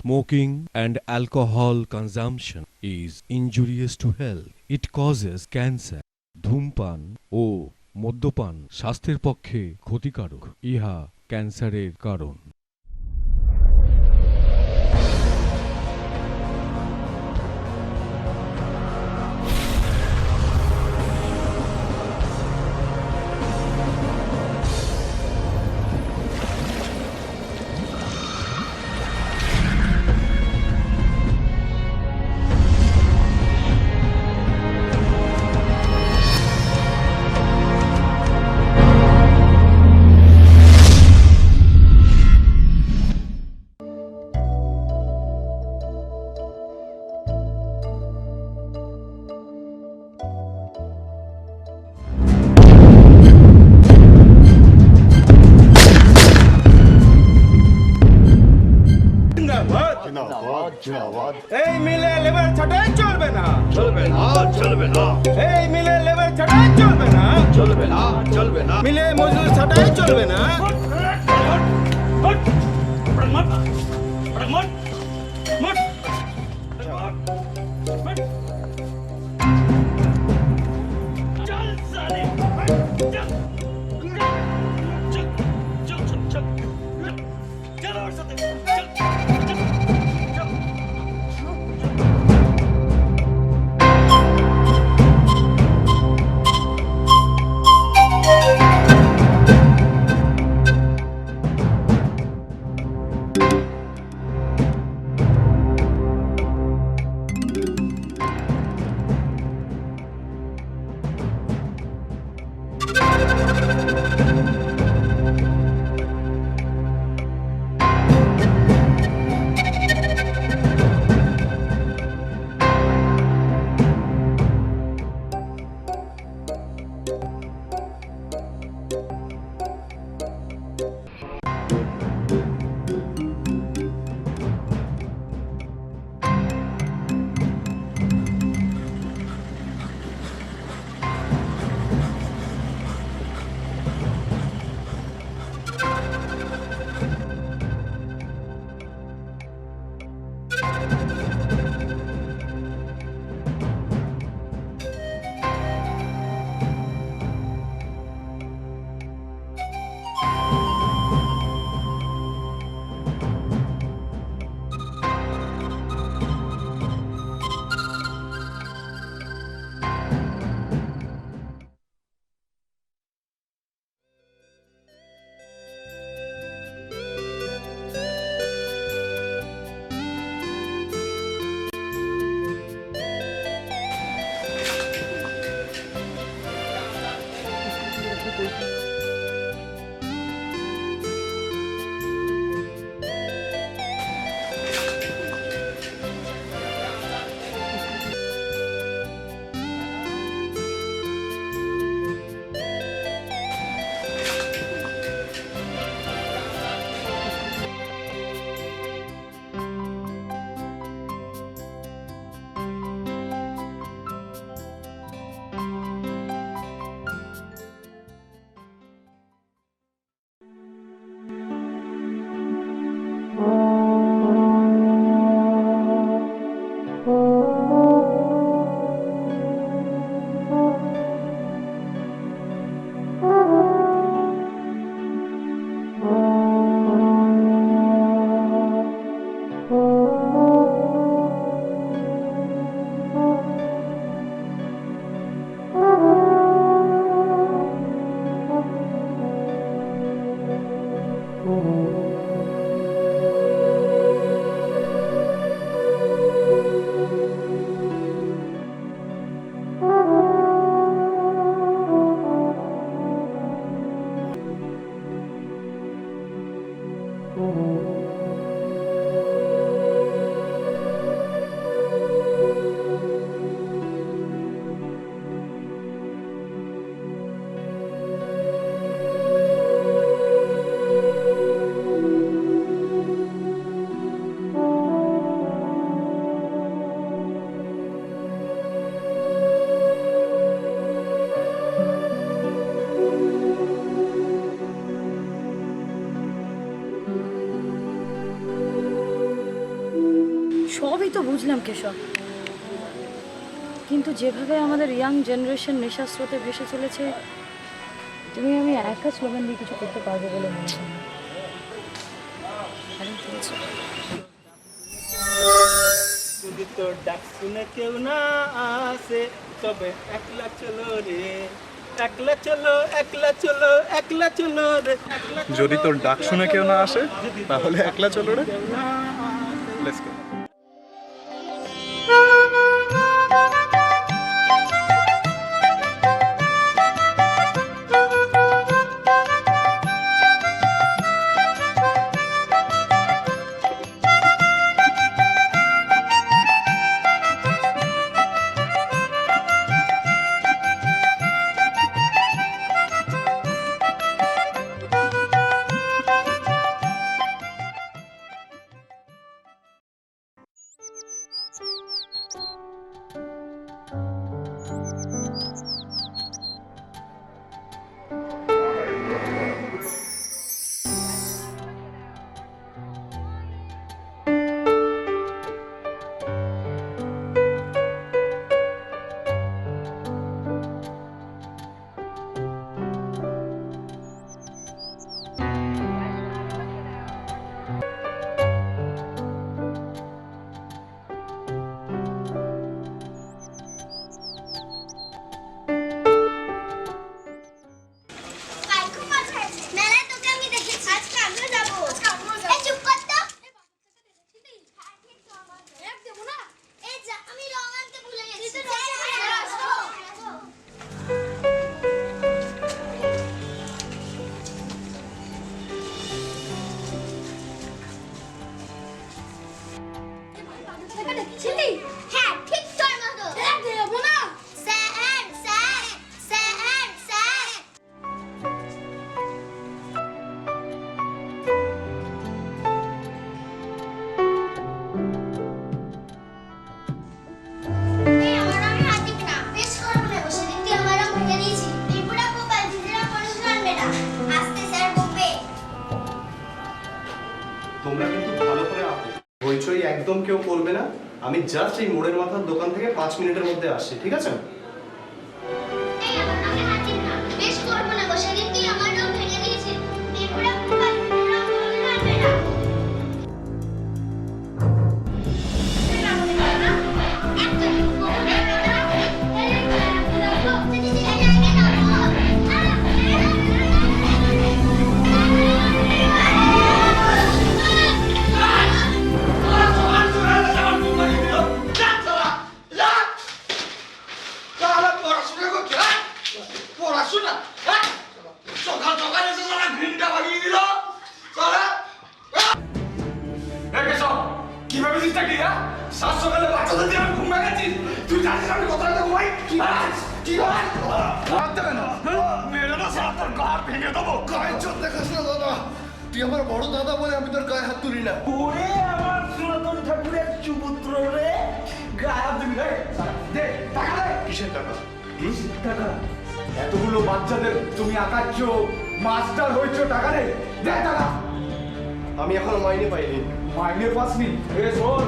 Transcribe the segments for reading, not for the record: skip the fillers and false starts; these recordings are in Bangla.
Smoking and alcohol consumption is injurious to health. It causes cancer. ধূমপান ও মদ্যপান স্বাস্থ্যের পক্ষে ক্ষতিকারক। ইহা ক্যান্সারের কারণ। এই মিলে লেবার ছাটাই চলবে না, চলবে না, চলবে না, এই মিলে লেবার ছাটাই চলবে না, চলবে না, চলবে না। মিলে মজদুর ছাটাই চলবে না। সবই তো বুঝলাম কেশব, কিন্তু যেভাবে আমাদের ইয়াং জেনারেশন নেশার স্রোতে ভেসে চলেছে, তুমি আমি একা স্লোগান দিয়ে কিছু করতে পারবো বলে মনে হয় না। আরে বলছো যদি তোর ডাক শুনে কেউ না আসে তবে একলা চলো রে, একলা চলো, একলা চলো, একলা চলো রে। যদি তোর ডাক শুনে কেউ না আসে তাহলে একলা চলো রে। Let's go. হ্যাঁ ঠিক তোর মতো দেবো না স্যার স্যার স্যার স্যার এই আমার রং হাতিক না বেশ করব না বসে দিন তুই আমার রং ভেঙে দিয়েছি এই পুরা গোপাল দিদিরা পড়াশোনা আনবে না আস্তে স্যার বকবে। তোমরা কিন্তু ভালো করে হইচই একদম কেউ করবে না। আমি জাস্ট এই মোড়ের মাথার দোকান থেকে 5 মিনিটের মধ্যে আসছি, ঠিক আছে? এই আমার রং হাতিক না বেশ করব না বসে দিন তুই আমার রং ভেঙে দিয়েছি এই পুরা গোপাল দিদিরা পড়াশোনা আনবে না। তুই আমার বড় দাদা বলে আমি তোর গায়ে হাত তুলি না। ওরে আমার সনাতন ঠাকুরের সুপুত্র রে, গায়ে হাত দিবি রে। দে টাকা দে। কিসের টাকা? কিসের টাকা? এতগুলো বাচ্চাদের তুমি আঁকাচ্ছ, মাস্টার হয়েছ, টাকা দে। দে টাকা। আমি এখনো মাইনে পাইনি। মাইনে পাসনি? এ শোন,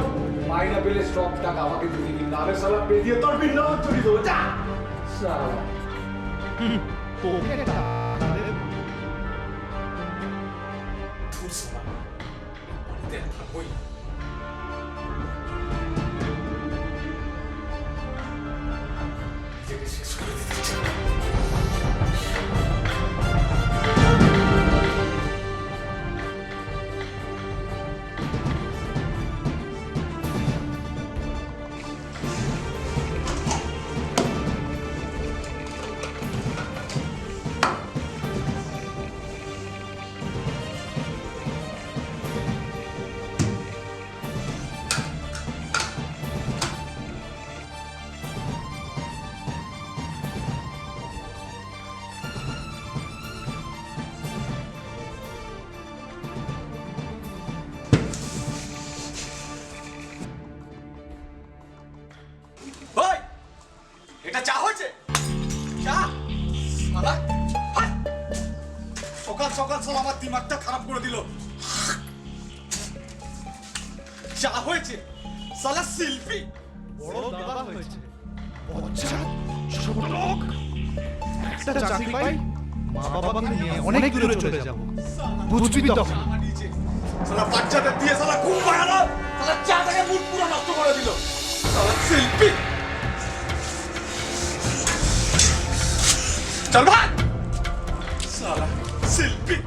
মাইনে পেলে সব টাকা আমাকে দিয়ে দিবি, নালে শালা পেদিয়ে তোর বিল্লাও চুরি দেবো। যা শালা। এটা চা হয়েছে? চা শালা, হাট! সকাল সকাল সব আমার দিমাগটা খারাপ করে দিল। চা হয়েছে? সালা শিল্পী বড় দাদা হয়েছে বজ্জাত ছোট লোক একটা চাকরি পাই মা বাবাকে নিয়ে অনেক দূরে চলে যাব বুঝবি তখন সালা বাচ্চাদের দিয়ে সালা ঘুম পাড়ালো সালা চাটাকে মুড পুরো নষ্ট করে দিল সালা শিল্পী চল ভাই সালা শিল্পী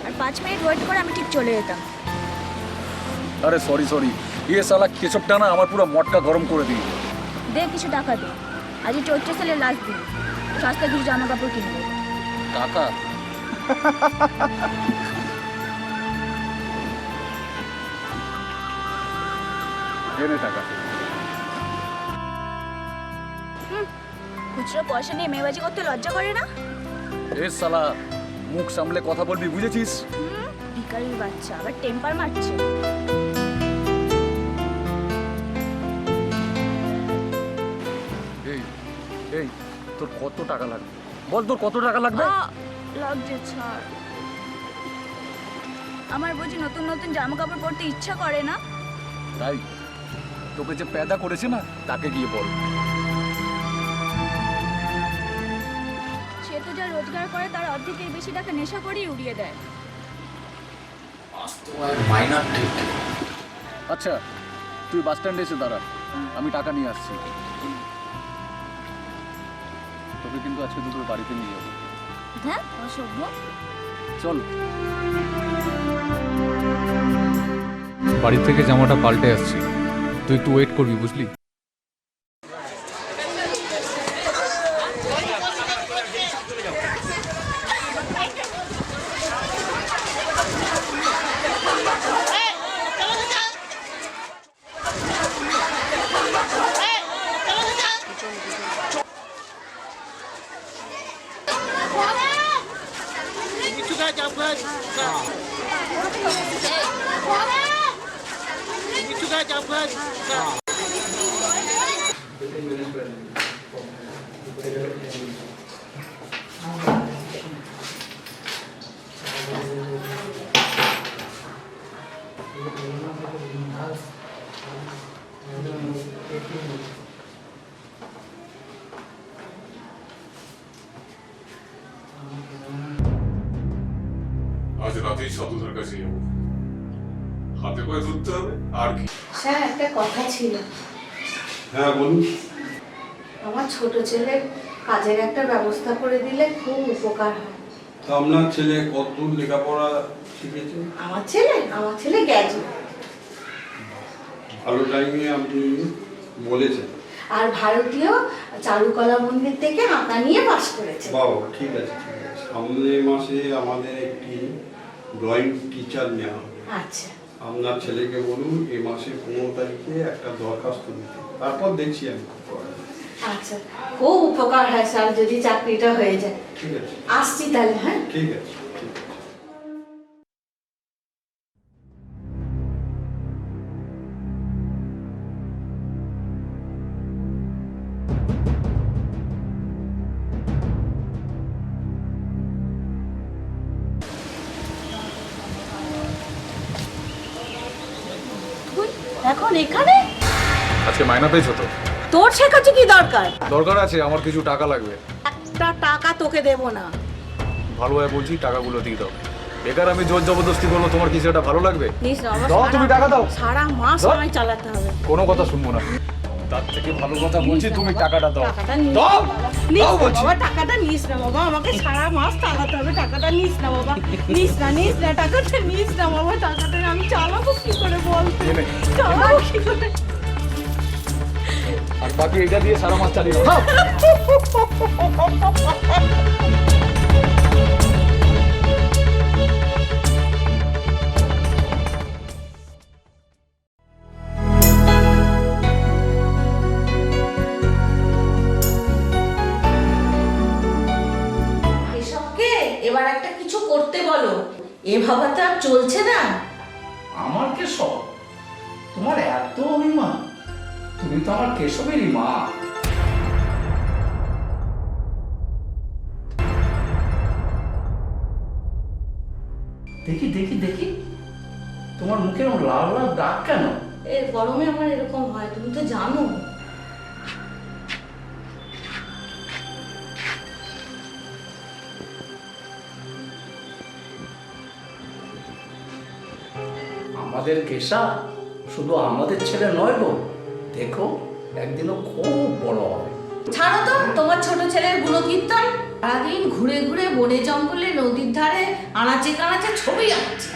আর 5 মিনিট ওয়েট করে আমি ঠিক চলে যেতাম। আরে সরি ये साला কেচপটা না আমার পুরো মটকা গরম করে দিই। দে কিছু টাকা দে, আজ 14 সালের লাস্ট দিন, সস্তা কিছু জামা কাপড় কিনবো। টাকা এনে টাকা খুচরো পয়সা নিয়ে মেয়েবাজি করতে লজ্জা করে না? এ সালা মুখ সামলে কথা বলবি বুঝেছিস? ভিখারির বাচ্চা আবার টেম্পার মারছে। এই তোর কত টাকা লাগবে বল, তোর কত টাকা লাগবে? লজ্জা ছাড়, আমার বুঝি নতুন নতুন জামা কাপড় পরতে ইচ্ছা করে না? তাই তোকে যে পেদা করেছে না তাকে গিয়ে বল। সে তো যা রোজগার করে তার অর্ধেকের বেশি টাকা নেশা করেই উড়িয়ে দেয়। আচ্ছা তুই বাস স্ট্যান্ডে এসে দাঁড়া, আমি টাকা নিয়ে আসছি। তোকে কিন্তু আজকে দুপুরে বাড়িতে নিয়ে যাবো। হ্যাঁ অসভ্য। চল। বাড়ি থেকে জামাটা পাল্টে আসছি, তুই একটু ওয়েট করবি বুঝলি? আজ রাতেই সাধুদের কাছে যাবো, হাতে পায়ে ধরতে হবে আর কি। স্যার একটা কথা ছিল। হ্যাঁ বলুন। আমার ছোট ছেলের কাজের একটা ব্যবস্থা করে দিলে খুব উপকার হয়। তা আপনার ছেলে কতদূর লেখাপড়া শিখেছে? আমার ছেলে গ্র্যাজুয়েট। ভালো টাইমে আপনি বলেছেন। আর ভারতীয় চারুকলা মন্দির থেকে আঁকা নিয়ে পাশ করেছে। বাবা ঠিক আছে ঠিক আছে, সামনের মাসে আমাদের একটি ড্রয়িং টিচার নেওয়া হবে। আচ্ছা আপনার ছেলেকে বলুন এই মাসে 15 তারিখে একটা দরখাস্ত দিতে, তারপর দেখছি আমি কি করা যায়। আচ্ছা খুব উপকার হয় স্যার যদি চাকরিটা হয়ে যায়। ঠিক আছে আসছি তাহলে। হ্যাঁ ঠিক আছে ঠিক আছে। এখন এখানে আজকে মাইনা পেয়েছো তো? তোর শেখাচ্ছে কি দরকার? দরকার আছে, আমার কিছু টাকা লাগবে। একটা টাকা তোকে দেবো না। ভালোভাবে বলছি, টাকাগুলো দিয়ে দাও। বেকার আমি জোর জবরদস্তি করবো, তোমার কিছু এটা ভালো লাগবে? প্লিজ বাবা, দাও, তুমি টাকা দাও। সারা মাস দাও। আমায় চালাতে হবে। কোনো কথা শুনবো না। তার থেকে ভালো কথা বলছি, তুমি টাকাটা দাও। টাকাটা নিস দাও, না বাবা। নিস দাও না বলছি। বাবা, টাকাটা নিস না বাবা, আমাকে সারা মাস চালাতে হবে। টাকাটা নিস না বাবা, নিস না টাকাটা নিস না বাবা, টাকাটা আমি চালাবো কি করে বল? এনে। চালাবো কি করে? আর বাকি এটা দিয়ে সারা মাস চালিয়ে দাও। এসবকে এবার একটা কিছু করতে বলো, এভাবে তো আর চলছে না। আমার কেশব, তোমার এত অভিমান? তুমি তো আমার কেশবেরই মা। দেখি দেখি দেখি, তোমার মুখে এরকম লাল লাল দাগ কেন? এর গরমে আমার এরকম হয়, তুমি তো জানো। আমাদের কেশা শুধু আমাদের ছেলে নয় গো, দেখো একদিনও খুব বড় হবে। ছাড়ো তো তোমার ছোট ছেলের গুণকীর্তন। সারাদিন ঘুরে ঘুরে বনে জঙ্গলে নদীর ধারে আনাচে কানাচে ছবি আঁকছে।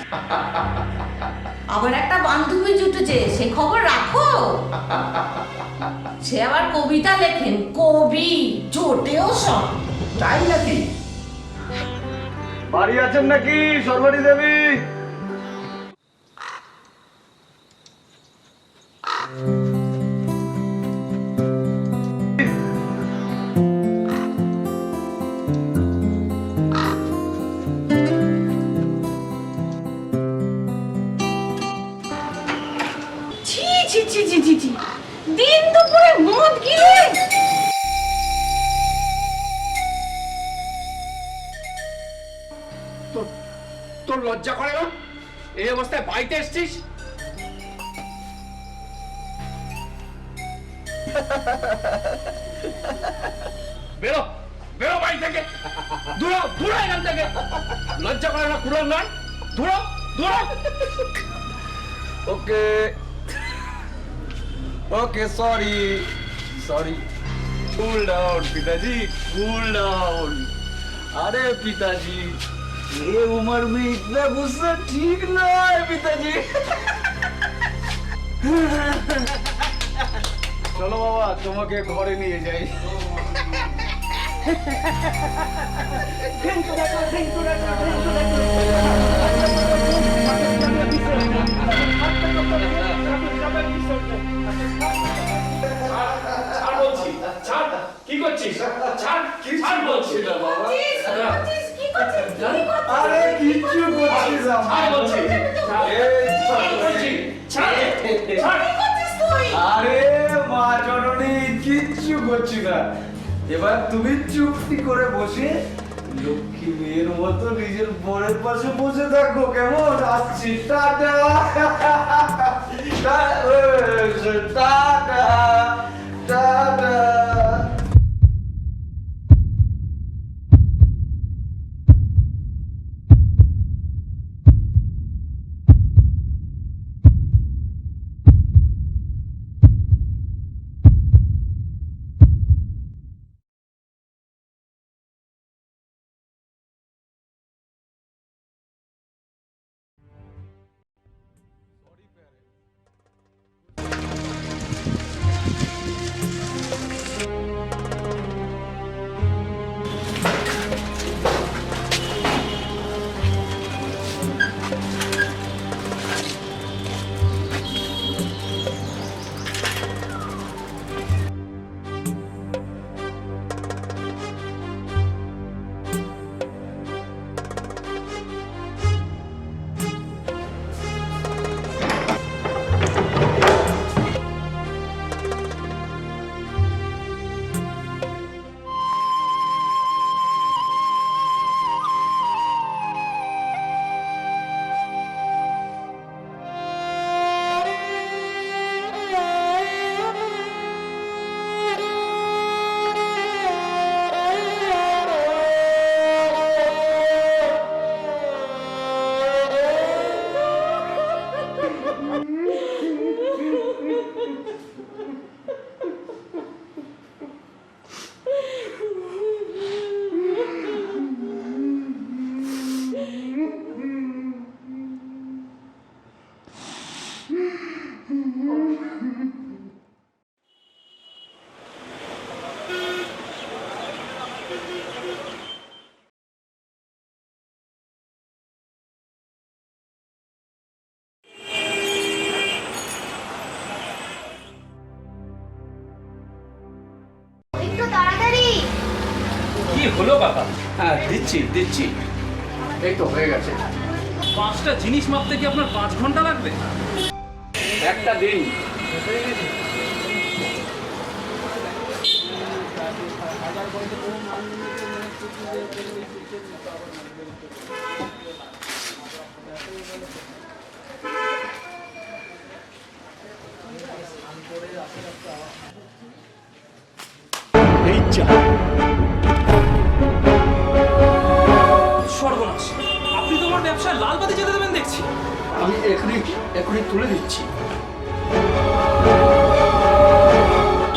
আবার একটা বান্ধবী জুটেছে, সে খবর রাখো। সে আবার কবিতা লেখেন, কবি জোটেও সব। তাই নাকি? বাড়ি আছেন নাকি সর্বাণী দেবী? ছি ছি ছি ছি ছি ছি, দিন দুপুরে মদ গিলে। তোর লজ্জা করে না? এই অবস্থায় বাড়িতে এসছিস? বেরো বেরো বাড়ি থেকে, দূরো দূরো এখান থেকে। লজ্জা করে না কুড়াল নয়? দূরো দূরো। ওকে ওকে, সরি সরি। कूल डाउन पिताजी, कूल डाउन। अरे पिताजी, ये उम्र में इतना गुस्सा ठीक ना है पिताजी। चलो बाबा, তোমাকে ঘরে নিয়ে যাই। কি করছিস? ছাড়, ছাড় বলছি না বাবা। আরে কিচ্ছু করছিস না। ছাড় বলছি। ছাড় বলছি। ছাড়, ছাড়। আরে মা জননী, কিচ্ছু করছি না। এবার তুমি চুপটি করে বসে লক্ষ্মী মেয়ের মতো নিজের বরের পাশে বসে থাকো, কেমন? আসছি, টাটা টাটা টাটা। হলো কাকা? হ্যাঁ দিচ্ছি দিচ্ছি, এই তো হয়ে গেছে। 5টা জিনিস মাপতে কি আপনার 5 ঘন্টা লাগবে? একটা দিন। এই চা। সর্বনাশ, আপনি তো আমার ব্যবসায় লাল বাতি জ্বালিয়ে দেবেন দেখছি। আমি এখনই তুলে দিচ্ছি।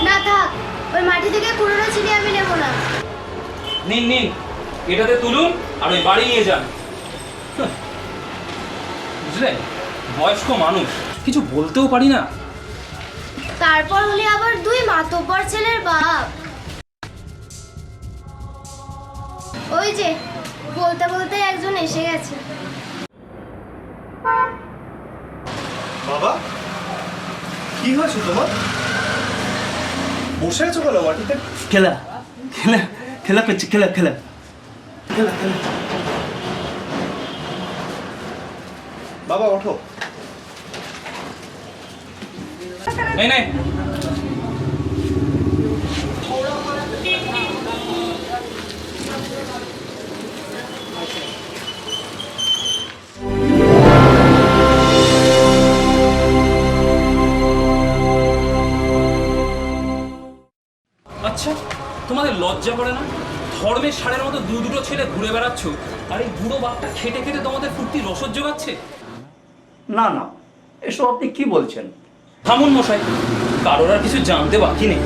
না থাক, ওই মাটি থেকে কুড়োনো চিনি আমি নেব না। নিন নিন, এটাতে তুলুন আর ওই বাড়ি নিয়ে যান। বুঝলেন, বয়স্ক মানুষ, কিছু বলতেও পারি না। তারপর উনি আবার 2 মাতব্বর ছেলের বাপ। ওই যে বলতে বলতে একজন এসে গেছে। বাবা, কি হয়েছে তোমার? বসে আছো কেন মাটিতে? খেলা খেলা খেলা করছি, খেলা খেলা খেলা খেলা। বাবা ওঠো। এই নে, আচ্ছা তোমাদের লজ্জা করে না? ধর্মের ষাঁড়ের মতো দুটো ছেলে ঘুরে বেড়াচ্ছ, আর এই বুড়ো বাপটা খেটে খেটে তোমাদের ফুর্তি রসদ জোগাচ্ছে। না না, এসব আপনি কি বলছেন? থামুন মশাই, কারোর আর কিছু জানতে বাকি নেই।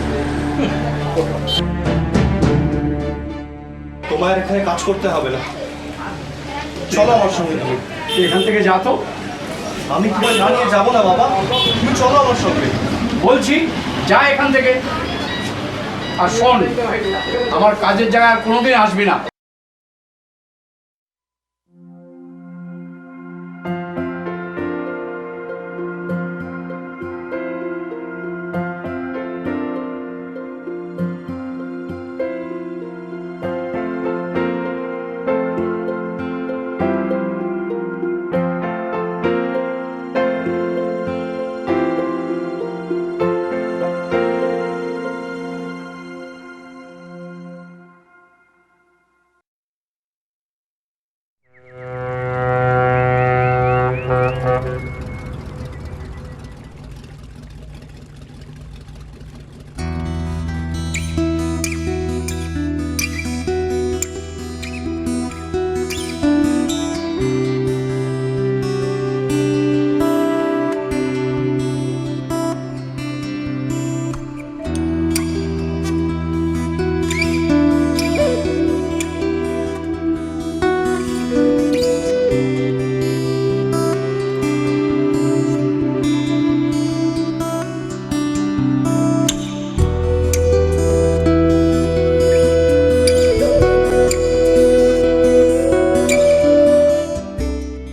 তোমার এখানে কাজ করতে হবে না, চলো আমার সঙ্গে। তুমি এখান থেকে যা তো। আমি তোমায় না নিয়ে যাবো না বাবা, তুমি চলো আমার সঙ্গে। বলছি যা এখান থেকে। আর শোন, আমার কাজের জায়গায় আর কোনোদিন আসবি না।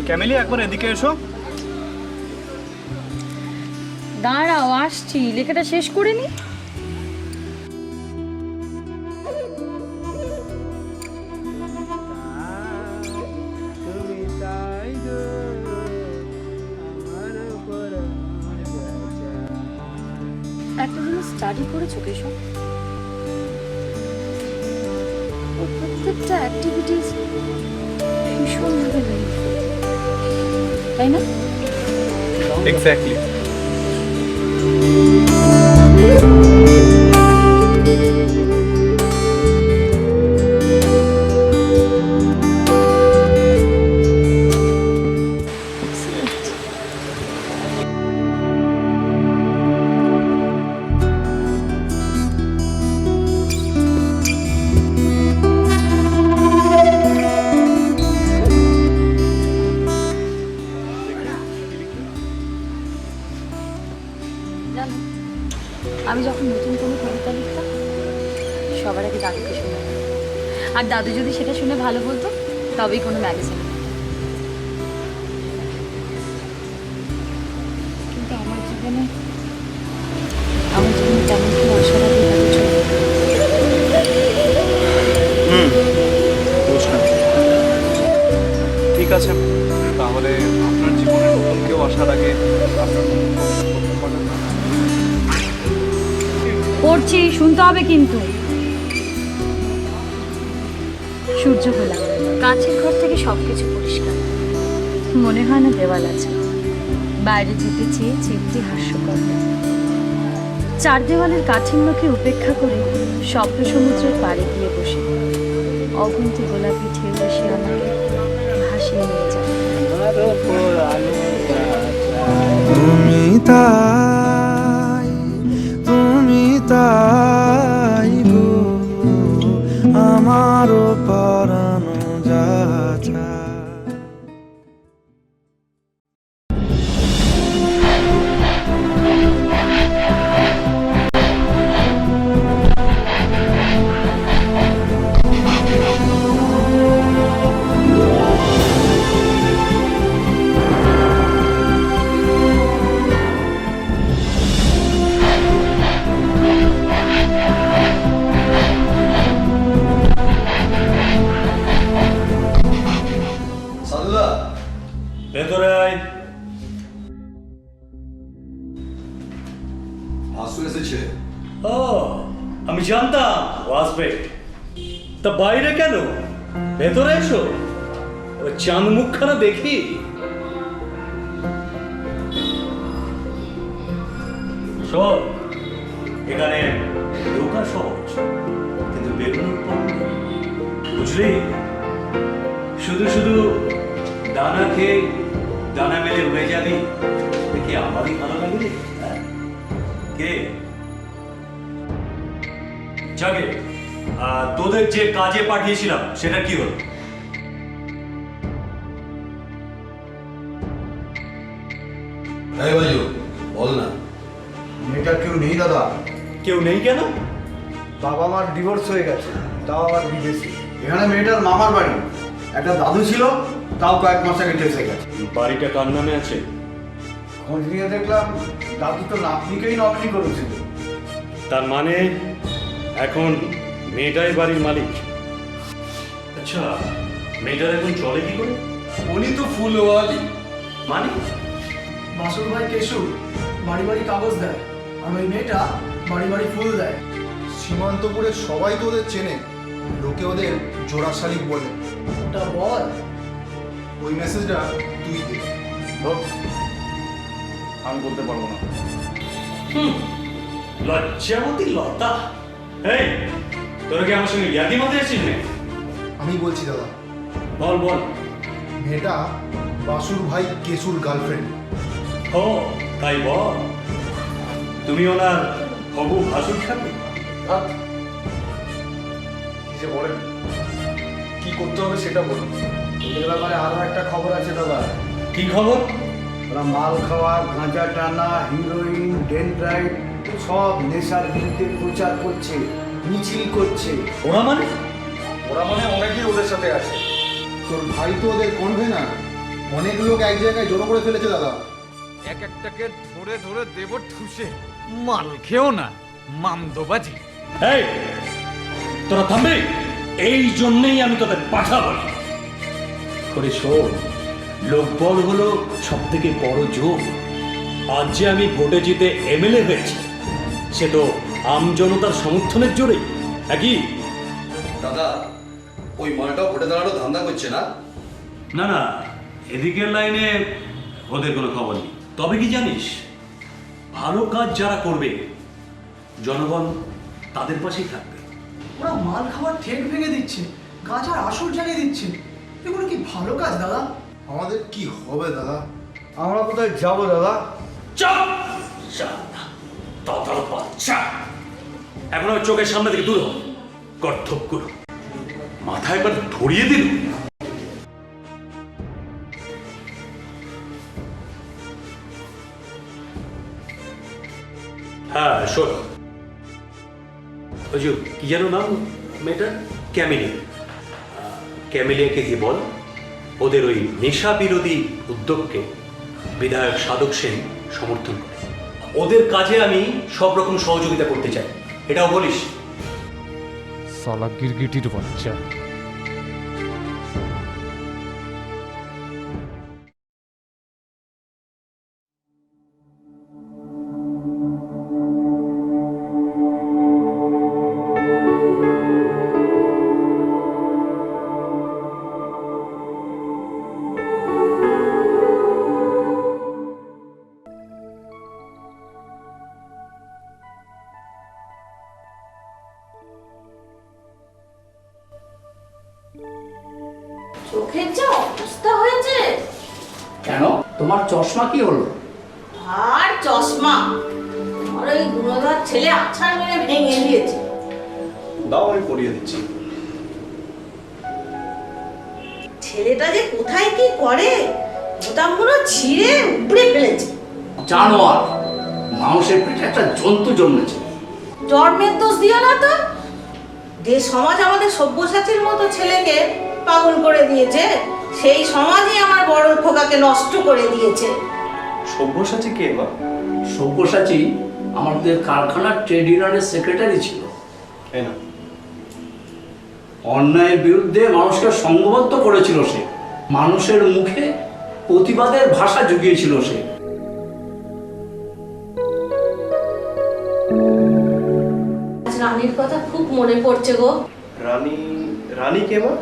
ক্যামেলি, একবার এদিকে এসো। দাঁড়াও, আসছি, লেখাটা শেষ করে নি। একটা জিনিস স্টাডি করেছো কেশব? প্রত্যেকটা অ্যাক্টিভিটিস ভীষণভাবে মিনিংফুল, তাই না? এক্স্যাক্টলি। জানো, আমি যখন নতুন কোনো কবিতা লিখতাম সবার আগে দাদুকে শুনে, আর দাদু যদি সেটা শুনে ভালো বলতো তবেই কোনো ম্যাগাজিন। কিন্তু আমার জীবনে কেমন কি অসাধারণ আচ্ছা তাহলে আপনার জীবনে নতুন কেউ আসার আগে আপনার পড়ছি, শুনতে হবে কিন্তু। সূর্যবেলা কাঁচের ঘর থেকে সবকিছু পরিষ্কার, মনে হয় না দেওয়াল আছে। বাইরে যেতে চেয়ে চেপটি হাস্যকর। চার দেওয়ালের কাঠিন্যকে উপেক্ষা করে শব্দ সমুদ্রের পাড়ে গিয়ে বসে অগুন্তি গোলাপি ঢেউ এসে আমাকে ভাসিয়ে নিয়ে যায়। তুমি তাই গো আমারও পরানো যাচা। ভেতরে আয়। আসু এসেছে। ও আমি জানতাম ও আসবে। তা বাইরে কেন? ভেতরে এসো, ওই চাঁদ মুখখানা দেখি। শোন, এখানে ঢোকা সহজ কিন্তু বেরোনোর পর বুঝলি, শুধু শুধু দানা খেয়ে দানা মেলে উড়ে যাবি, দেখি আমারই ভালো লাগে রে। কে জাগে তোদের যে কাজে পাঠিয়েছিলাম সেটা কি হলো? বল না। মেয়েটার কেউ নেই দাদা। কেউ নেই কেন? বাবা মার ডিভোর্স হয়ে গেছে, তাও আবার বিদেশে। এখানে মেয়েটার মামার বাড়ি, একটা দাদু ছিল, তাও কয়েক মাস আগে ঠেসে গেছে। বাড়িটা কার নামে আছে? খোঁজ নিয়ে দেখলাম দাদু তো নাতনিকেই নমিনি করেছিল। তার মানে এখন মেয়েটাই বাড়ির মালিক। আচ্ছা, মেয়েটার এখন চলে কি করে? উনি তো ফুলওয়ালি। মানে বাসুর ভাই কেশু বাড়ি বাড়ি কাগজ দেয়, আর ওই মেয়েটা বাড়ি বাড়ি ফুল দেয়। সীমান্তপুরে সবাই তো ওদের চেনে, লোকে ওদের জোড়া শালিক বলে। ওটা বল, ওই মেসেজটা তুই দে। আমি বলতে পারবো না। লজ্জাবতী লতা। এই তোরা কি আমার সঙ্গে ইয়াদি মাঝে আসছিস না? আমি বলছি দাদা, বল বল। মেয়েটা বাসুর ভাই কেশুর গার্লফ্রেন্ড। ও তাই বল। তুমি ওনার হবু ভাসুর খাবে? কি যে বলেন, কি করতে হবে সেটা বলুন। ওদের ব্যাপারে আরো একটা খবর আছে দাদা। কি খবর? ওরা মাল খাওয়া, গাঁজা টানা, হিরোইন, ডেনড্রাইট সব নেশার বিরুদ্ধে প্রচার করছে, মিছিল করছে। ওরা মানে? ওরা মানে অনেকেই ওদের সাথে আছে। তোর ভাই তো ওদের করবে না, অনেক লোক এক জায়গায় জড়ো করে ফেলেছে দাদা। এক একটাকে ধরে ধরে দেব ঠুসে। মাল খেও না, মামদোবাজি। এই তোরা থামবি? এই জন্যই আমি তোদের পাঠা বলি। করে শোন, লোকবল হলো সব থেকে বড় যোগ। আজ যে আমি ভোটে জিতে এমএলএ হয়েছি, সে তো আমজনতার সমর্থনের জোরে। একই দাদা, ওই মালটা ভোটে দাঁড়ানো ধান্দা করছে না? না না, এদিকের লাইনে ওদের কোনো খবর নেই। তবে কি জানিস, ভালো কাজ যারা করবে জনগণ তাদের পাশেই থাকবে। ওরা মাল খাওয়ার ঠেক ভেঙে দিচ্ছে, গাঁজার আসল জায়গায় দিচ্ছে। এগুলো কি ভালো কাজ দাদা? আমাদের কি হবে দাদা? আমরা কোথায় যাবো দাদা? চাপ দাদার বাচ্চা, এখন আমার চোখের সামনে থেকে দূর হ। কর্তব্যগুলো মাথায় একবার ধরিয়ে দিল। হ্যাঁ শোন, ওই যে কি যেন নাম মেয়েটার, ক্যামিলিয়া। ক্যামিলিয়াকে কি বল, ওদের ওই নেশা বিরোধী উদ্যোগকে বিধায়ক সাধক সেন সমর্থন করে। ওদের কাজে আমি সব রকম সহযোগিতা করতে চাই, এটাও বলিস। সালা গিরগিটির বাচ্চা। আমার চশমা কি হলো? আর চশমা আর ওই গুণধর ছেলে আছাড় মেরে ভেঙে দিয়েছে। দাও আমি পরিয়ে দিচ্ছি। ছেলেটা যে কোথায় কি করে বোতামগুলো ছিঁড়ে উপড়ে ফেলেছে। জানোয়ার, মানুষের পেটে একটা জন্তু জন্মেছে। জন্মের দোষ দিও না তো। যে সমাজ আমাদের সব্যসাচীর মতো ছেলেকে পাগল করে দিয়েছে, সেই সমাজই আমার বড় খোকাকে নষ্ট করে দিয়েছে। সব্যসাচী কে মা? সব্যসাচী আমাদের কারখানার ট্রেড ইউনিয়নের সেক্রেটারি ছিল। তাই না? অন্যায়ের বিরুদ্ধে মানুষকে সংঘবদ্ধ করেছিল সে, মানুষের মুখে প্রতিবাদের ভাষা জুগিয়েছিল সে। রানীর কথা খুব মনে পড়ছে গো। রানী? রানী কে মা?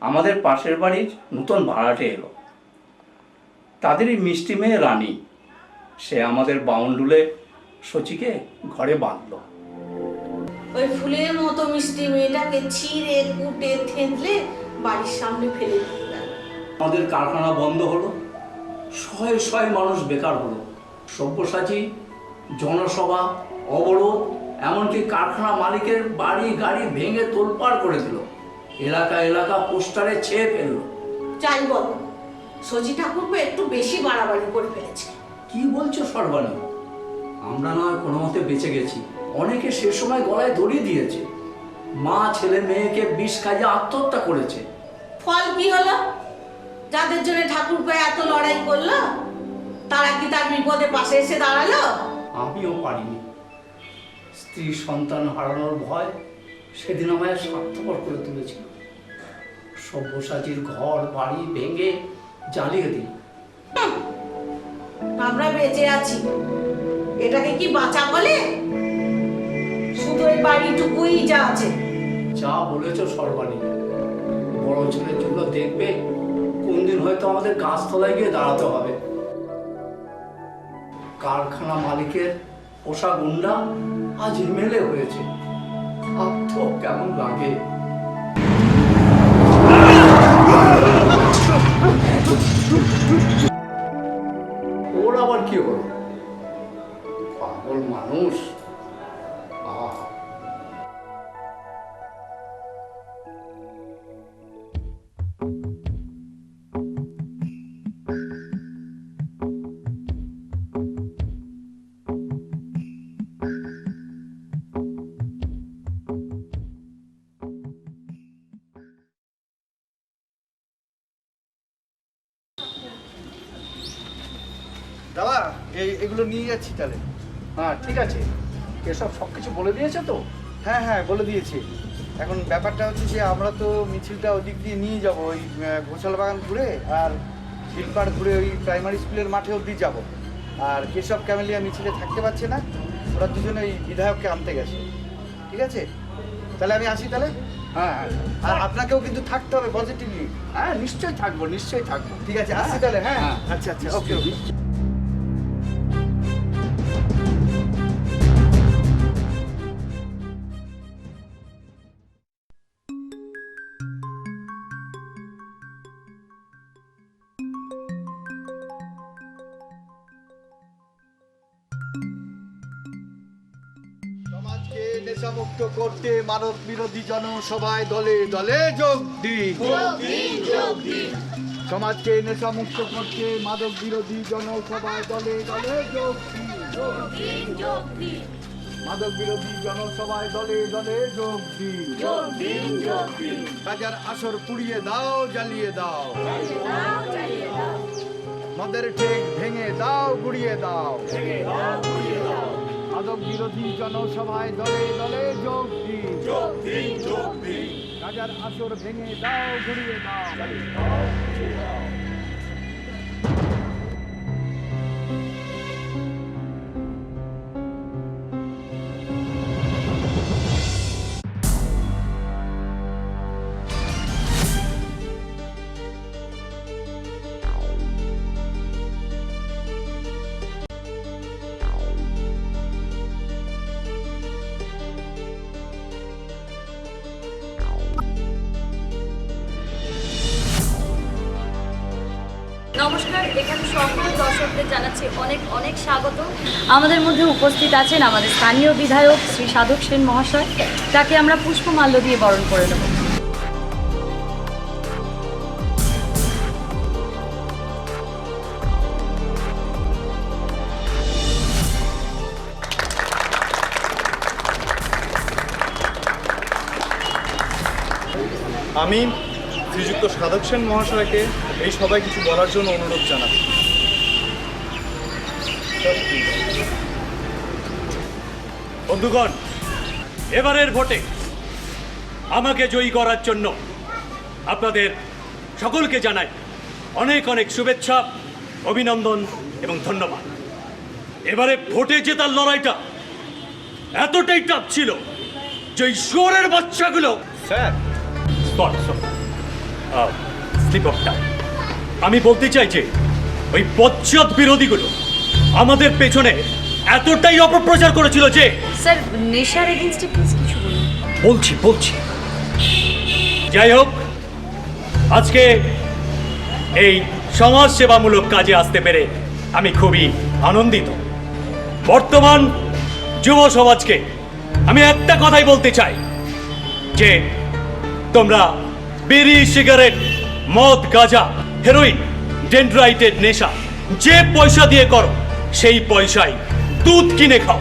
আমাদের পাশের বাড়ির নতুন ভাড়াটে এলো, তাদেরই মিষ্টি মেয়ে রানী। সে আমাদের বাউন্ডুলে সচিকে ঘরে বাঁধলো। ওই ফুলের মতো মিষ্টি মেয়েটাকে ছিঁড়ে কুটে থেঁতলে বাড়ির সামনে ফেলে দিয়ে গেল। আমাদের কারখানা বন্ধ হলো, শয়ে শয়ে মানুষ বেকার হলো। সব্যসাচী জনসভা, অবরোধ, এমনকি কারখানা মালিকের বাড়ি গাড়ি ভেঙে তোলপাড় করে দিল। এলাকা এলাকা পোস্টারে ছেয়ে ফেললো। চাই বলো, সজি ঠাকুরপো একটু বেশি বাড়াবাড়ি করে ফেলেছে। কি বলছো সর্বাণী? আমরা নয় কোনো মতে বেঁচে গেছি, অনেকে সে সময় গলায় দড়ি দিয়েছে। মা ছেলে মেয়েকে বিষ খাইয়ে আত্মহত্যা করেছে। ফল কি হলো? যাদের জন্য ঠাকুরপো এত লড়াই করলো, তারা কি তার বিপদে পাশে এসে দাঁড়ালো? আমিও পারিনি। স্ত্রী সন্তান হারানোর ভয় সেদিন আমায় স্বার্থপর করে তুলেছিল। সব্যসাচীর ঘর বাড়ি ভেঙে জ্বালিয়ে দিল। আমরা বেঁচে আছি, এটাকে কি বাঁচা বলে? শুধু এই বাড়িটুকুই যা আছে। যা বলেছ সর্বাণী, বড় ছেলের জন্য দেখবে কোন দিন হয়তো আমাদের গাছতলায় গিয়ে দাঁড়াতে হবে। কারখানা মালিকের পোষা গুন্ডা আজ এমএলএ হয়েছে, ভাবতো কেমন লাগে। ওর আবার কি হলো? পাগল মানুষ। দাদা এগুলো নিয়ে যাচ্ছি তাহলে। হ্যাঁ ঠিক আছে, এসব সব কিছু বলে দিয়েছে তো? হ্যাঁ হ্যাঁ বলে দিয়েছি। এখন ব্যাপারটা হচ্ছে যে আমরা তো মিছিলটা ওদিক দিয়ে নিয়ে যাব, ওই ঘোষাল বাগান ঘুরে আর হিলপাড় ঘুরে ওই প্রাইমারি স্কুলের মাঠে অবধি যাব। আর কেশব ক্যামেলিয়া মিছিলে থাকতে পারছে না, ওরা দুজনে ওই বিধায়ককে আনতে গেছে। ঠিক আছে, তাহলে আমি আসি তাহলে। হ্যাঁ হ্যাঁ, আর আপনাকেও কিন্তু থাকতে হবে পজিটিভলি। হ্যাঁ নিশ্চয়ই থাকবো, নিশ্চয়ই থাকবো। ঠিক আছে, আসছি তাহলে। হ্যাঁ আচ্ছা আচ্ছা, ওকে ওকে। সমাজকে নেশামুক্ত করতে মাদক বিরোধী জনসভায় দলে দলে যোগ দিন। সমাজকে নেশামুক্ত করতে মাদক বিরোধী জনসভায় দলে দলে যোগ দিন। মাদক বিরোধী জনসভায় দলে দলে যোগ দিন। রাজার আসর পুড়িয়ে দাও, জ্বালিয়ে দাও। মদের ঠেক ভেঙে দাও, গুড়িয়ে দাও। মাদক বিরোধী জনসভায় দলে দলে যোগ দিন। রাজার আসর ভেঙে দাও, গুড়িয়ে দাও। নমস্কার, এখানে সকল দর্শকদের জানাচ্ছি অনেক অনেক স্বাগত। আমাদের মধ্যে উপস্থিত আছেন আমাদের স্থানীয় বিধায়ক শ্রী সাধক সেন মহাশয়। তাকে আমরা পুষ্পমাল্য দিয়ে বরণ করে নেব। আমি শ্রীযুক্ত সাধক সেন মহাশয়কে এই সবাই কিছু বলার জন্য অনুরোধ জানাচ্ছি। বন্ধুগণ, এবারের ভোটে আমাকে জয়ী করার জন্য আপনাদের সকলকে জানাই অনেক অনেক শুভেচ্ছা, অভিনন্দন এবং ধন্যবাদ। এবারে ভোটে জেতার লড়াইটা এতটাই টাফ ছিল যে এই শুয়োরের বাচ্চাগুলো স্যার স্লিপ অফ টাং, আমি বলতে চাই যে ওই বজ্জাত বিরোধীগুলো আমাদের পেছনে এতটাই অপপ্রচার করেছিল যে স্যার, নেশার এগেইনস্টে প্লিজ কিছু বলুন। বলছি যাই হোক, আজকে এই সমাজ সেবামূলক কাজে আসতে পেরে আমি খুবই আনন্দিত। বর্তমান যুব সমাজকে আমি একটা কথাই বলতে চাই যে তোমরা বিড়ি, সিগারেট, মদ, গাঁজা, হেরোইন, ডেনড্রাইটের নেশা যে পয়সা দিয়ে করো সেই পয়সায় দুধ কিনে খাও।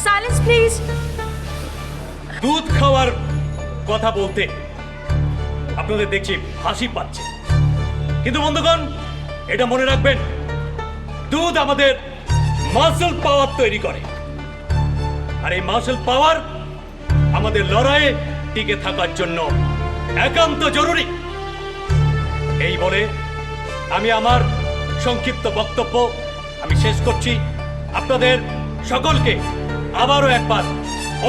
Silence please. দুধ খাওয়ার কথা বলতে আপনাদের দেখছি হাসি পাচ্ছে, কিন্তু বন্ধুগণ এটা মনে রাখবেন, দুধ আমাদের মাসল পাওয়ার তৈরি করে, আর এই মাসল পাওয়ার আমাদের লড়াইয়ে টিকে থাকার জন্য একান্ত জরুরি। এই বলে আমি আমার সংক্ষিপ্ত বক্তব্য আমি শেষ করছি। আপনাদের সকলকে আবারও একবার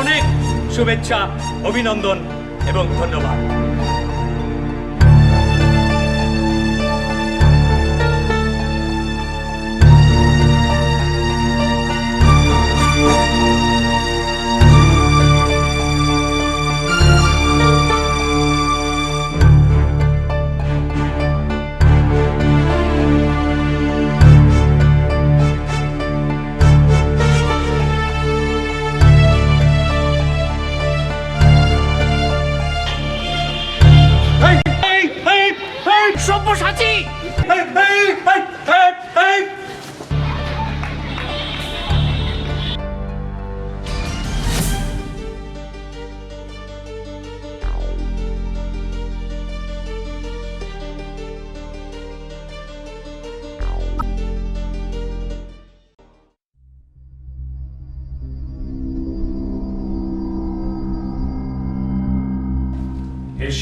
অনেক শুভেচ্ছা, অভিনন্দন এবং ধন্যবাদ। সব্যসাচী,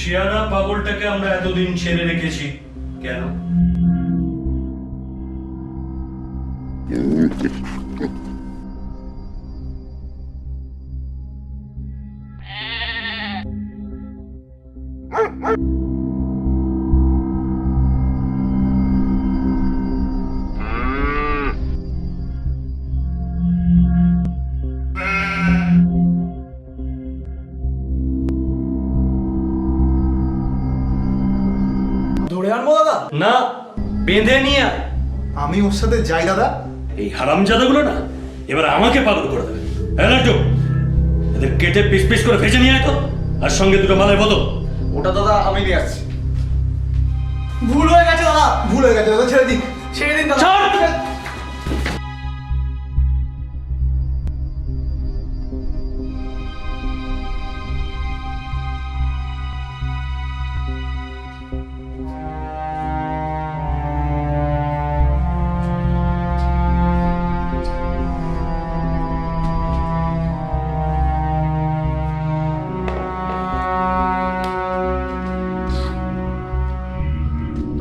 শিয়ানা পাগলটাকে আমরা এতদিন ছেড়ে রেখেছি কেন? ধরে আনবো দাদা? না, বেঁধে নিয়ে আয়। আমি ওর সাথে যাই দাদা? এই হারামজাদাগুলো না এবার আমাকে পাগল করে দেবে। এদের কেটে পিস পিস করে ভেজে নিয়ে আয় তো, আর সঙ্গে দুটো মালের বোতল। ওটা দাদা আমি নিয়ে আসছি। ভুল হয়ে গেছে দাদা, ভুল হয়ে গেছে দাদা, ছেড়ে দিন, ছেড়ে দিন দাদা।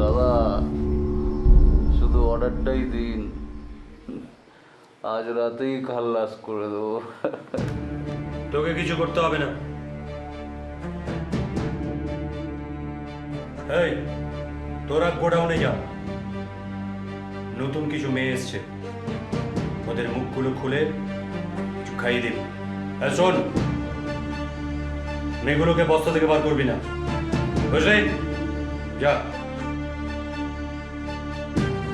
দাদা, শুধু অর্ডারটাই দিন, আজ রাতেই খাল্লাস করে দেবো। তোকে কিছু করতে হবে না। এই, তোরা গোডাউনে যা, নতুন কিছু মেয়ে এসছে, ওদের মুখগুলো খুলে কিছু খাইয়ে দিবি। হ্যাঁ শোন, মেয়েগুলোকে বস্তা থেকে বার করবি না, বুঝলি? যা।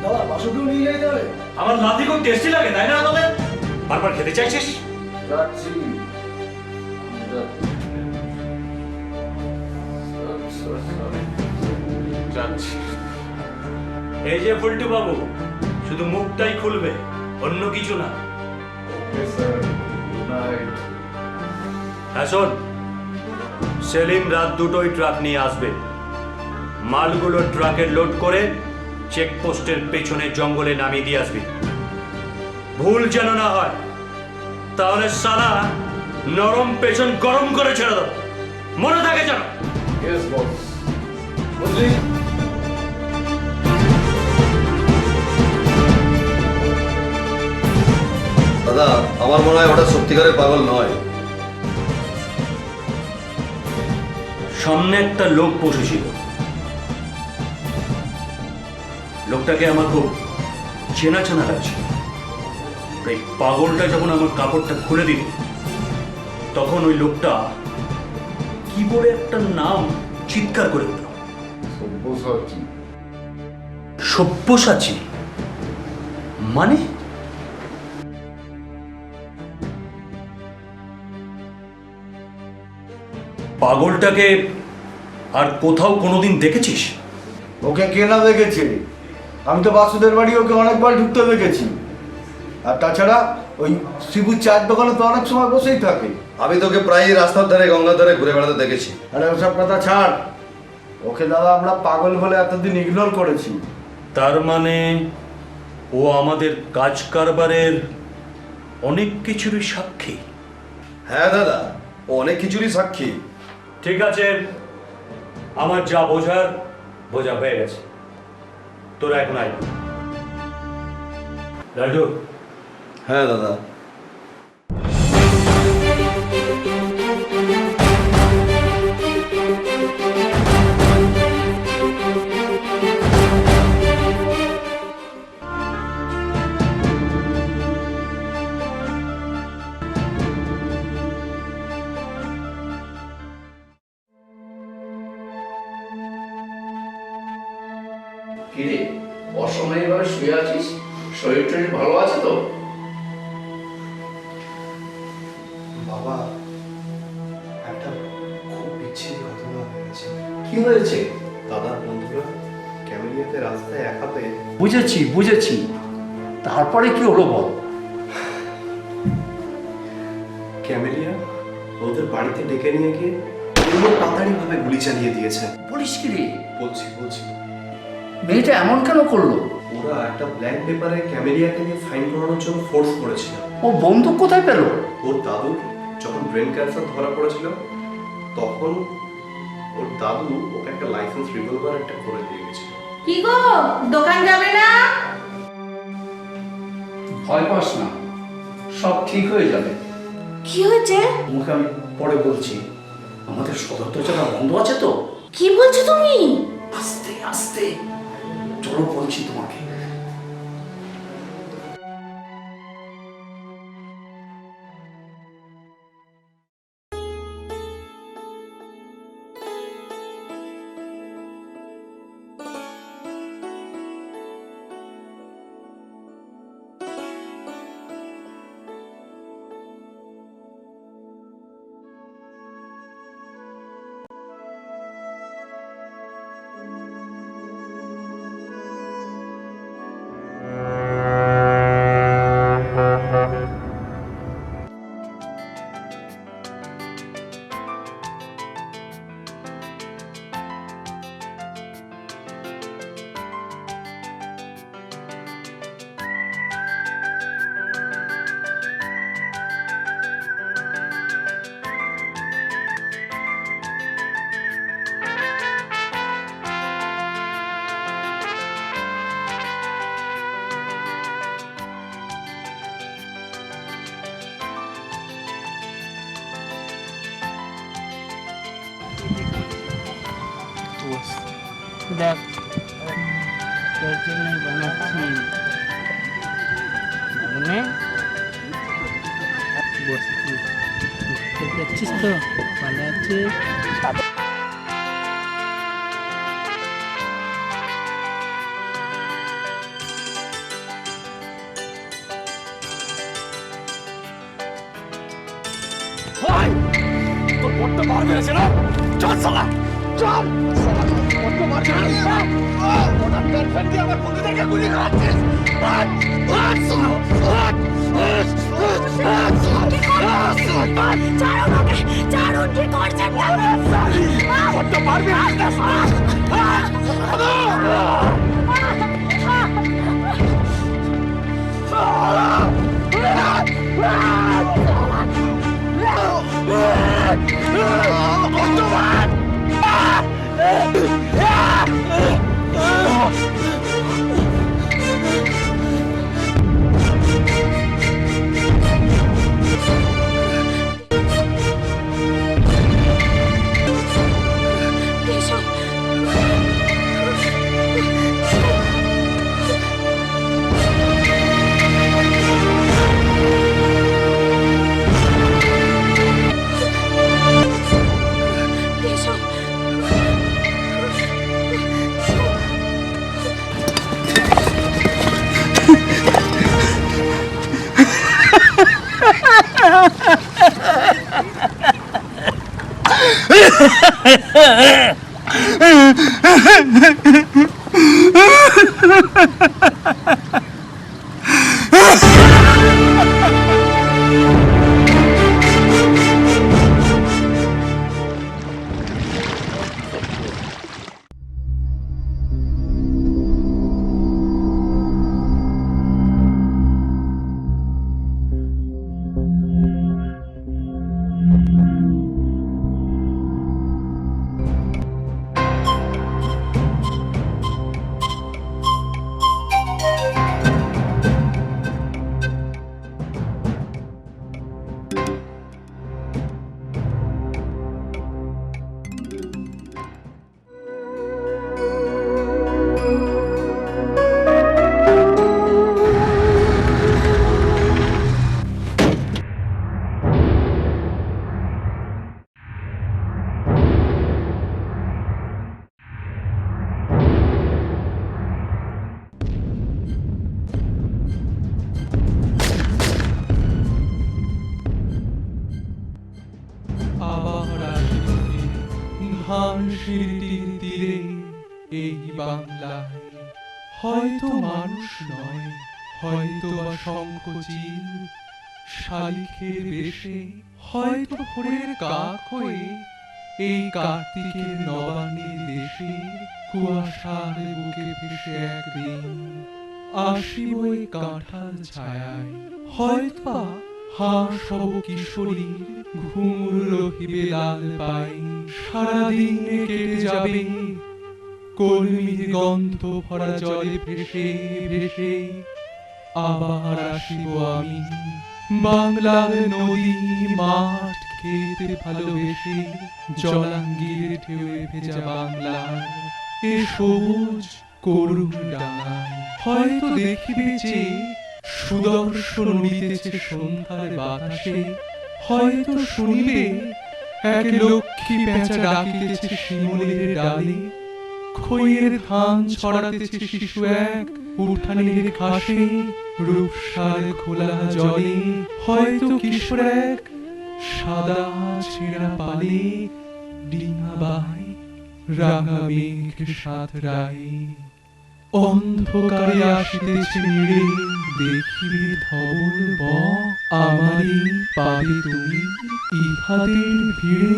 দাদা বাসনগুলো নিয়ে যাই তাহলে। আমার লাতি খুব টেস্টি লাগে, তাই না তোদের? বারবার খেতে চাইছিস? যাচ্ছি। যাচ্ছি। এই যে ফুলটু বাবু, শুধু মুখটাই খুলবে, অন্য কিছু না। হ্যাঁ শোন, সেলিম রাত 2টোয় ট্রাক নিয়ে আসবে। মালগুলো ট্রাকে লোড করে চেকপোস্টের পেছনে জঙ্গলে নামিয়ে দিয়ে আসবি। ভুল যেন না হয়, তাহলে সালা নরম পেছন গরম করে ছেড়ে দাও, মনে থাকে যেন। বুঝলি? দাদা, আমার মনে হয় ওটা সত্যিকারের পাগল নয়। সামনে একটা লোক বসেছিল, লোকটাকে আমার খুব চেনা চেনা লাগছে। এই পাগলটা যখন আমার কাপড়টা খুলে দিল, তখন ওই লোকটা কি বলে একটা নাম চিৎকার করে উঠল। সব্যসাচী মানে? পাগলটাকে আর কোথাও কোনোদিন দেখেছিস? ওকে কে না দেখেছে? আমি তো বাসুদের বাড়ি ওকে অনেকবার ঢুকতে দেখেছি। আর তাছাড়া ওই শিবুর চায়ের দোকানে তো অনেক সময় বসেই থাকে। আমি তোকে প্রায়ই রাস্তার ধারে গঙ্গার ধারে ঘুরে বেড়াতে দেখেছি। আরে ওসব কথা ছাড়, ওকে দাদা আমরা পাগল বলে এতদিন ইগনোর করেছি। তার মানে ও আমাদের কাজ কারবারের অনেক কিছুরই সাক্ষী। হ্যাঁ দাদা, ও অনেক কিছুরই সাক্ষী। ঠিক আছে, আমার যা বোঝার বোঝা হয়ে গেছে, তোরা এখন আয়। লাড্ডু। হ্যাঁ দাদা। কিরে, অসময়ে এভাবে শুয়ে আছিস? শরীর টরীর ভালো আছে তো? বাবা, একটা খুব বিচ্ছিরি ঘটনা হয়েছে। কি হয়েছে? দাদার বন্ধুরা ক্যামেলিয়াতে রাস্তায় একা পেয়ে। বুঝেছি বুঝেছি, তারপরে কি হলো বল। ক্যামেলিয়া ওদের বাড়িতে ডেকে নিয়ে গিয়ে পুরো তাড়াতাড়িভাবে গুলি চালিয়ে দিয়েছে। বলিস কি রে? বলছি মেয়েটা এমন কেন করলো? ওরা একটা ব্ল্যাঙ্ক পেপারে ক্যামেলিয়াকে দিয়ে ফাইন করানোর জন্য ফোর্স করেছিল। ও বন্দুক কোথায় পেল? ওর দাদু যখন ব্রেন ক্যান্সার ধরা পড়েছিল, তখন ওর দাদু ওকে একটা লাইসেন্স রিভলভার একটা করে দিয়ে গেছিল। কি গো, দোকান যাবে না? ভয় পাস না, সব ঠিক হয়ে যাবে। কি হয়েছে? তোমাকে আমি পরে বলছি। আমাদের সদর দরজাটা বন্ধ আছে তো? কি বলছো তুমি? আস্তে আস্তে চলো বলছি তোমাকে। দেখ, তোর জন্যই বানাচ্ছি। আছিস তো? ভালো আছিস? তোর বড্ড মার মেরেছে না? চল শালা, চল শালা, বড্ড মার মেরেছে না? ওটা গার্লফ্রেন্ড দিয়ে আমার বন্ধুদেরকে গুলি খাওয়াচ্ছিস। বড্ড মার ধানসিঁড়িটির তীরে এই বাংলায় হয়তো মানুষ নয়, হয়তো বা শঙ্খচিল শালিখের বেশে, হয়তো ভোরের কাক হয়ে এই কার্তিকের নবান্নের দেশে কুয়াশার বুকে ভেসে একদিন আসিব এই কাঁঠাল ছায়ায়, হয়তো বা হাঁস হব কিশোরীর ঘুমুর রহিবে লাল পাই, সারাদিন কেটে যাবে কলমির গন্ধ ভরা জলে ভেসে ভেসে, আবার আসিব আমি বাংলার নদী মাঠ খেতে ভালোবেসে, জলাঙ্গির ঢেউয়ে ভেজা বাংলার এ সবুজ করুণ ডাঙায়, হয়তো দেখিবে যে সুদর্শন উড়িতেছে সন্ধ্যার বাতাসে, হয়তো শুনিবে এক লক্ষ্মী পেঁচা ডাকিতেছে শিমুলের ডালে, খইয়ের ধান ছড়াতেছে শিশু এক উঠানের ঘাসে, রূপসার খোলা জলে হয়তো কিশোর এক সাদা ছেঁড়া পালে ডিঙা বায় রাঙা মেঘ সাঁতরায়, অন্ধকারে আসিতেছে নিড়ে দেখিবে ধবল আমারই পাবে তুমি ইহাদের ভিড়ে।